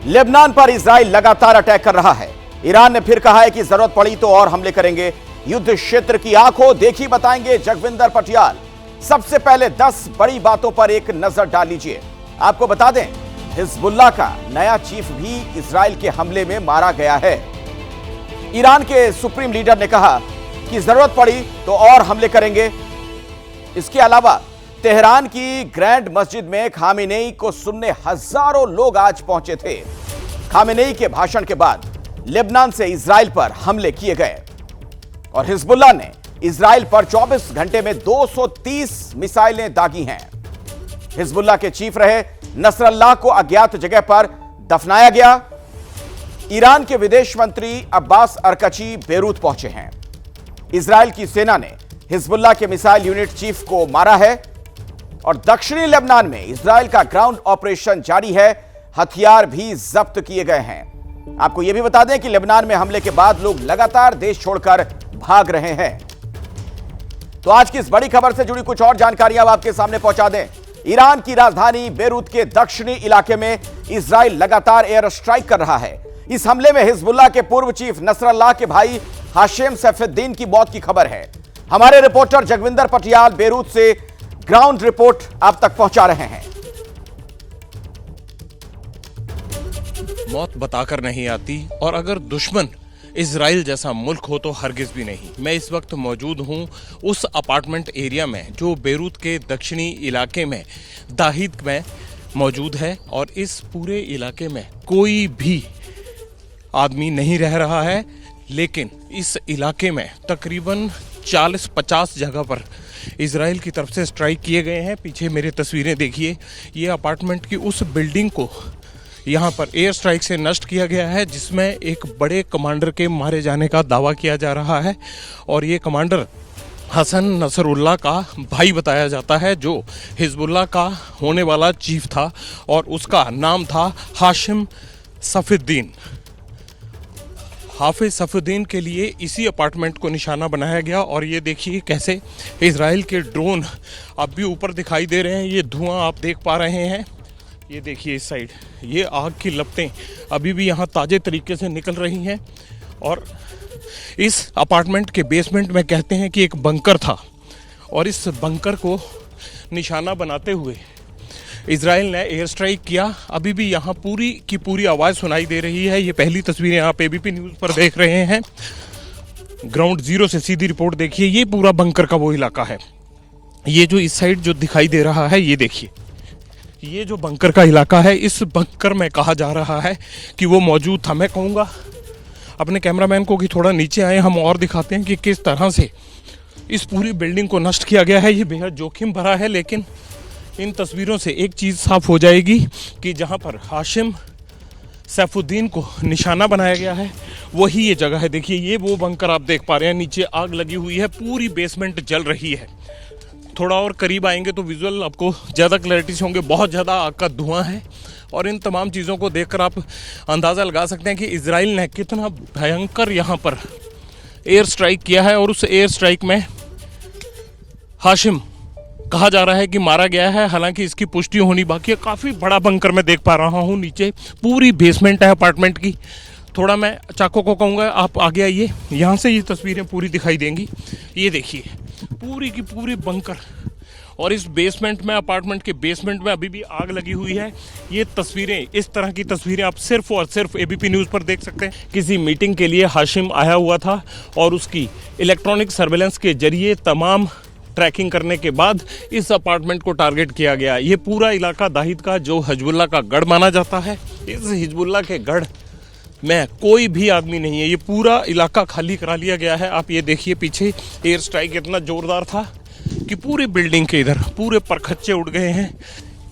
Lebanon पर Israel लगातार attack कर रहा है। ईरान ने फिर कहा है कि जरूरत पड़ी तो और हमले करेंगे। युद्ध क्षेत्र की आंखों देखी बताएंगे जगविंदर पटियाल। सबसे पहले 10 बड़ी बातों पर एक नजर डाल लीजिए। आपको बता दें, हिजबुल्लाह का नया चीफ भी इजराइल के हमले में मारा गया है। ईरान के सुप्रीम लीडर ने कहा कि जरूरत पड़ी तो और हमले करेंगे। इसके अलावा तेहरान की ग्रैंड मस्जिद में खामेनेई को सुनने हजारों लोग आज पहुंचे थे। खामेनेई के भाषण के बाद लेबनान से इजराइल पर हमले किए गए और हिजबुल्लाह ने इजराइल पर 24 घंटे में 230 मिसाइलें दागी हैं। हिजबुल्लाह के चीफ रहे नसरल्लाह को अज्ञात जगह पर दफनाया गया। ईरान के विदेश मंत्री अब्बास अरकची बेरूत पहुंचे हैं। इजराइल की सेना ने हिजबुल्लाह के मिसाइल यूनिट चीफ को मारा है और दक्षिणी लेबनान में इजराइल का ग्राउंड ऑपरेशन जारी है। हथियार भी जब्त किए गए हैं। आपको यह भी बता दें कि लेबनान में हमले के बाद लोग लगातार देश छोड़कर भाग रहे हैं। तो आज की इस बड़ी खबर से जुड़ी कुछ और जानकारियां आपके सामने पहुंचा दें। ईरान की राजधानी बेरूत के दक्षिणी इलाके में इजराइल लगातार एयर स्ट्राइक कर रहा है। इस हमले में हिजबुल्लाह के पूर्व चीफ नसरल्लाह के भाई हाशिम सैफुद्दीन की मौत की खबर है। हमारे रिपोर्टर जगविंदर पटियाल बेरूत से ग्राउंड रिपोर्ट आप तक पहुंचा रहे हैं। मौत बताकर नहीं आती और अगर दुश्मन इजराइल जैसा मुल्क हो तो हरगिज भी नहीं। मैं इस वक्त मौजूद हूं उस अपार्टमेंट एरिया में जो बेरूत के दक्षिणी इलाके में दाहिद में मौजूद है और इस पूरे इलाके में कोई भी आदमी नहीं रह रहा है, लेकिन इस इलाके में तकरीबन 40-50 जगह पर इजराइल की तरफ से स्ट्राइक किए गए हैं। पीछे मेरी तस्वीरें देखिए, ये अपार्टमेंट की उस बिल्डिंग को यहाँ पर एयर स्ट्राइक से नष्ट किया गया है जिसमें एक बड़े कमांडर के मारे जाने का दावा किया जा रहा है और ये कमांडर हसन नसरुल्लाह का भाई बताया जाता है जो हिजबुल्लाह का होने वाला चीफ था और उसका नाम था हाशिम सैफुद्दीन। हाफिज सैफुद्दीन के लिए इसी अपार्टमेंट को निशाना बनाया गया और ये देखिए कैसे इजराइल के ड्रोन अब भी ऊपर दिखाई दे रहे हैं। ये धुआं आप देख पा रहे हैं, ये देखिए इस साइड ये आग की लपटें अभी भी यहाँ ताज़े तरीके से निकल रही हैं। और इस अपार्टमेंट के बेसमेंट में कहते हैं कि एक बंकर था और इस बंकर को निशाना बनाते हुए इजराइल ने एयर स्ट्राइक किया। अभी भी यहाँ पूरी की पूरी आवाज़ सुनाई दे रही है। ये पहली तस्वीरें आप एबीपी न्यूज़ पर देख रहे हैं। ग्राउंड जीरो से सीधी रिपोर्ट देखिए। ये पूरा बंकर का वो इलाका है। ये जो इस साइड जो दिखाई दे रहा है ये देखिए, ये जो बंकर का इलाका है, इस बंकर में कहा जा रहा है कि वो मौजूद था। मैं कहूँगा अपने कैमरामैन को कि थोड़ा नीचे आए, हम और दिखाते हैं कि किस तरह से इस पूरी बिल्डिंग को नष्ट किया गया है। ये बेहद जोखिम भरा है, लेकिन इन तस्वीरों से एक चीज़ साफ हो जाएगी कि जहाँ पर हाशिम सैफुद्दीन को निशाना बनाया गया है वही ये जगह है। देखिए ये वो बंकर आप देख पा रहे हैं, नीचे आग लगी हुई है, पूरी बेसमेंट जल रही है। थोड़ा और करीब आएंगे तो विजुअल आपको ज़्यादा क्लैरिटी से होंगे। बहुत ज़्यादा आग का धुआं है और इन तमाम चीज़ों को देखकर आप अंदाज़ा लगा सकते हैं कि इजराइल ने कितना भयंकर यहाँ पर एयर स्ट्राइक किया है। और उस एयर स्ट्राइक में हाशिम कहा जा रहा है कि मारा गया है, हालांकि इसकी पुष्टि होनी बाकी है। काफ़ी बड़ा बंकर मैं देख पा रहा हूँ, नीचे पूरी बेसमेंट है अपार्टमेंट की। थोड़ा मैं चाको को कहूँगा आप आगे आइए, यहाँ से ये तस्वीरें पूरी दिखाई देंगी। ये देखिए पूरी की पूरी बंकर और इस बेसमेंट में, अपार्टमेंट के बेसमेंट में अभी भी आग लगी हुई है। ये तस्वीरें, इस तरह की तस्वीरें आप सिर्फ और सिर्फ एबीपी न्यूज़ पर देख सकते हैं। किसी मीटिंग के लिए हाशिम आया हुआ था और उसकी इलेक्ट्रॉनिक सर्वेलेंस के जरिए तमाम ट्रैकिंग करने के बाद इस अपार्टमेंट को टारगेट किया गया। ये पूरा इलाका दाहिद का जो हिजबुल्लाह का गढ़ माना जाता है, इस हिजबुल्लाह के गढ़ में कोई भी आदमी नहीं है। ये पूरा इलाका खाली करा लिया गया है। आप ये देखिए पीछे एयर स्ट्राइक इतना ज़ोरदार था कि पूरी बिल्डिंग के इधर पूरे परखच्चे उड़ गए हैं।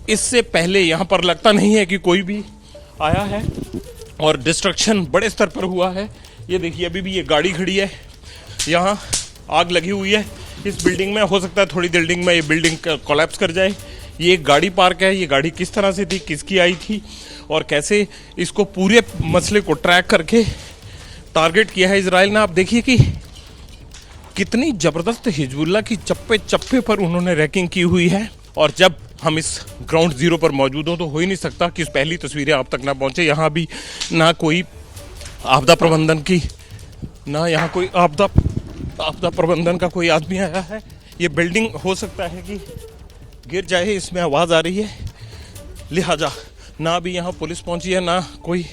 इससे पहले यहाँ पर लगता नहीं है कि कोई भी आया है और डिस्ट्रक्शन बड़े स्तर पर हुआ है। ये देखिए अभी भी ये गाड़ी खड़ी है, यहाँ आग लगी हुई है। इस बिल्डिंग में हो सकता है थोड़ी बिल्डिंग में ये बिल्डिंग कोलैप्स कर जाए। ये एक गाड़ी पार्क है, ये गाड़ी किस तरह से थी, किसकी आई थी और कैसे इसको पूरे मसले को ट्रैक करके टारगेट किया है इजराइल ने। आप देखिए कि कितनी ज़बरदस्त हिजबुल्लाह की चप्पे चप्पे पर उन्होंने रैकिंग की हुई है। और जब हम इस ग्राउंड जीरो पर मौजूद हों तो हो ही नहीं सकता कि पहली तस्वीरें आप तक ना पहुंचे। यहाँ भी ना कोई आपदा प्रबंधन की, ना यहाँ कोई आपदा प्रबंधन का कोई आदमी आया है। ये बिल्डिंग हो सकता है कि गिर जाए, इसमें आवाज़ आ रही है, लिहाजा ना भी यहाँ पुलिस पहुंची है, ना कोई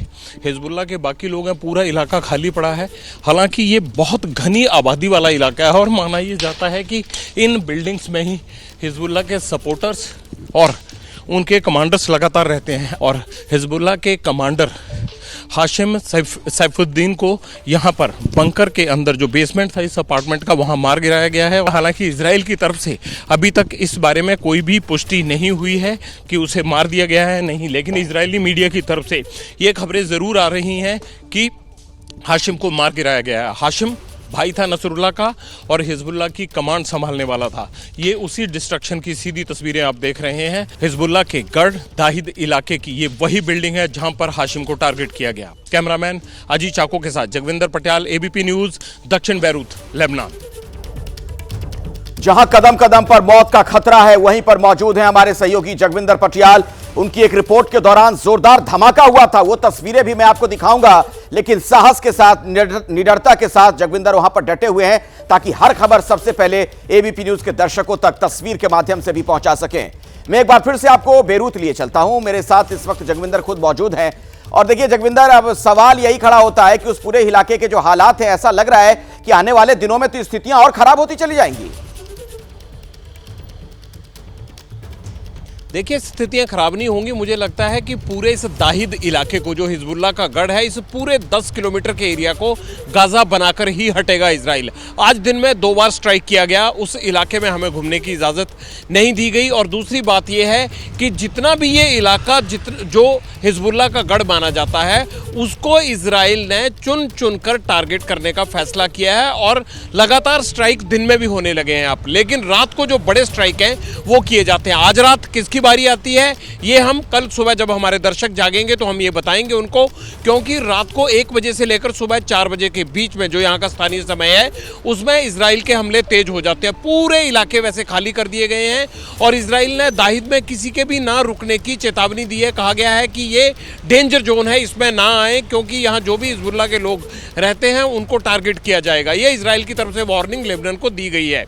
हिजबुल्लाह के बाकी लोग हैं। पूरा इलाका खाली पड़ा है। हालांकि ये बहुत घनी आबादी वाला इलाका है और माना ये जाता है कि इन बिल्डिंग्स में ही हिजबुल्लाह के सपोर्टर्स और उनके कमांडर्स लगातार रहते हैं। और हिजबुल्लाह के कमांडर हाशिम सैफुद्दीन को यहाँ पर बंकर के अंदर जो बेसमेंट था इस अपार्टमेंट का, वहाँ मार गिराया गया है। हालांकि इजराइल की तरफ से अभी तक इस बारे में कोई भी पुष्टि नहीं हुई है कि उसे मार दिया गया है नहीं, लेकिन इजरायली मीडिया की तरफ से ये खबरें ज़रूर आ रही हैं कि हाशिम को मार गिराया गया है। हाशिम भाई था नसरुल्लाह का और हिजबुल्लाह की कमांड संभालने वाला था। ये उसी डिस्ट्रक्शन की सीधी तस्वीरें आप देख रहे हैं। हिजबुल्लाह के गढ़ दाहिद इलाके की ये वही बिल्डिंग है जहां पर हाशिम को टारगेट किया गया। कैमरामैन अजीत चाको के साथ जगविंदर पटियाल, एबीपी न्यूज, दक्षिण बैरूत, लेबनान। जहां कदम कदम पर मौत का खतरा है वहीं पर मौजूद हैं हमारे सहयोगी जगविंदर पटियाल। उनकी एक रिपोर्ट के दौरान जोरदार धमाका हुआ था, वो तस्वीरें भी मैं आपको दिखाऊंगा, लेकिन साहस के साथ, निडरता के साथ जगविंदर वहां पर डटे हुए हैं ताकि हर खबर सबसे पहले एबीपी न्यूज के दर्शकों तक तस्वीर के माध्यम से भी पहुंचा सकें। मैं एक बार फिर से आपको बेरूत लिए चलता हूं। मेरे साथ इस वक्त जगविंदर खुद मौजूद हैं। और देखिए जगविंदर, अब सवाल यही खड़ा होता है कि उस पूरे इलाके के जो हालात हैं, ऐसा लग रहा है कि आने वाले दिनों में तो स्थितियां और खराब होती चली जाएंगी। देखिए, स्थितियां खराब नहीं होंगी। मुझे लगता है कि पूरे इस दाहिद इलाके को, जो हिजबुल्लाह का गढ़ है, इस पूरे 10 किलोमीटर के एरिया को गाजा बनाकर ही हटेगा इजराइल। आज दिन में 2 बार स्ट्राइक किया गया, उस इलाके में हमें घूमने की इजाज़त नहीं दी गई। और दूसरी बात यह है कि जितना भी ये इलाका जो हिजबुल्लाह का गढ़ माना जाता है, उसको इजराइल ने चुन चुन कर टारगेट करने का फैसला किया है। और लगातार स्ट्राइक दिन में भी होने लगे हैं आप, लेकिन रात को जो बड़े स्ट्राइक हैं वो किए जाते हैं। आज रात किसकी बारी आती है ये हम कल सुबह जब हमारे दर्शक जागेंगे तो हम ये बताएंगे उनको, क्योंकि रात को 1 बजे से लेकर सुबह 4 बजे के बीच में, जो यहाँ का स्थानीय समय है, उसमें इजराइल के हमले तेज हो जाते हैं। पूरे इलाके वैसे खाली कर दिए गए हैं और इजराइल ने दाहिद में किसी के भी ना रुकने की चेतावनी दी है। कहा गया है कि ये डेंजर जोन है, इसमें ना आए, क्योंकि यहाँ जो भी हिजबुल्लाह के लोग रहते हैं उनको टारगेट किया जाएगा। ये इजराइल की तरफ से वार्निंग लेबनान को दी गई है।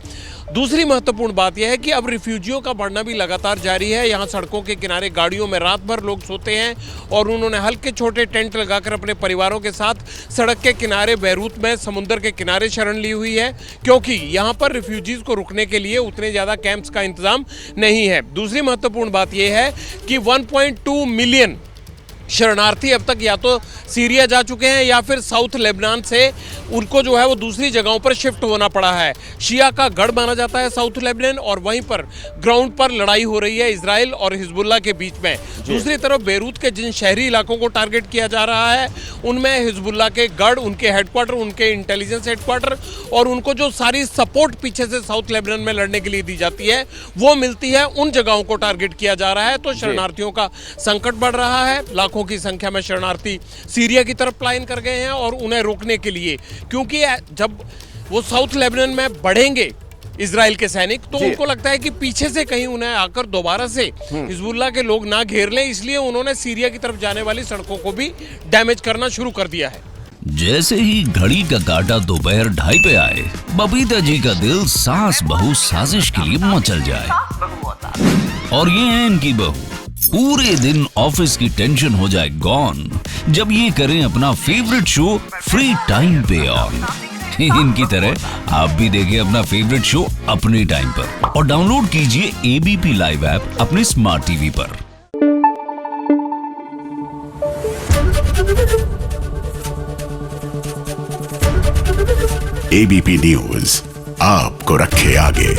दूसरी महत्वपूर्ण बात यह है कि अब रिफ्यूजियों का बढ़ना भी लगातार जारी है। यहाँ सड़कों के किनारे गाड़ियों में रात भर लोग सोते हैं और उन्होंने हल्के छोटे टेंट लगाकर अपने परिवारों के साथ सड़क के किनारे बैरूत में समुद्र के किनारे शरण ली हुई है, क्योंकि यहाँ पर रिफ्यूजीज को रुकने के लिए उतने ज़्यादा कैंप्स का इंतजाम नहीं है। दूसरी महत्वपूर्ण बात यह है कि 1.2 मिलियन शरणार्थी अब तक या तो सीरिया जा चुके हैं या फिर साउथ लेबनान से उनको जो है वो दूसरी जगहों पर शिफ्ट होना पड़ा है। शिया का गढ़ माना जाता है साउथ लेबनान, और वहीं पर ग्राउंड पर लड़ाई हो रही है इजराइल और हिजबुल्लाह के बीच में। दूसरी तरफ बेरूत के जिन शहरी इलाकों को टारगेट किया जा रहा है उनमें हिजबुल्लाह के गढ़, उनके हेडक्वार्टर, उनके इंटेलिजेंस हेडक्वार्टर और उनको जो सारी सपोर्ट पीछे से साउथ लेबनान में लड़ने के लिए दी जाती है वो मिलती है, उन जगहों को टारगेट किया जा रहा है। तो शरणार्थियों का संकट बढ़ रहा है। लाखों की संख्या में शरणार्थी सीरिया की तरफ पलायन कर गए हैं और उन्हें रोकने के लिए, क्योंकि जब वो साउथ लेबनान में बढ़ेंगे इजराइल के सैनिक, तो उनको लगता है कि पीछे से कहीं उन्हें आकर दोबारा से हिजबुल्लाह के लोग ना घेर लें, इसलिए उन्होंने सीरिया की तरफ जाने वाली सड़कों को भी डैमेज करना शुरू कर दिया है। जैसे ही घड़ी का काटा दोपहर 2:30 पे आए, बबीता जी का दिल सास बहू साजिश के लिए मचल जाए। और ये है इनकी बहू, पूरे दिन ऑफिस की टेंशन हो जाए गॉन जब ये करें अपना फेवरेट शो फ्री टाइम पे ऑन। इनकी तरह आप भी देखिए अपना फेवरेट शो अपने टाइम पर और डाउनलोड कीजिए एबीपी लाइव ऐप अपने स्मार्ट टीवी पर। एबीपी न्यूज आपको रखे आगे।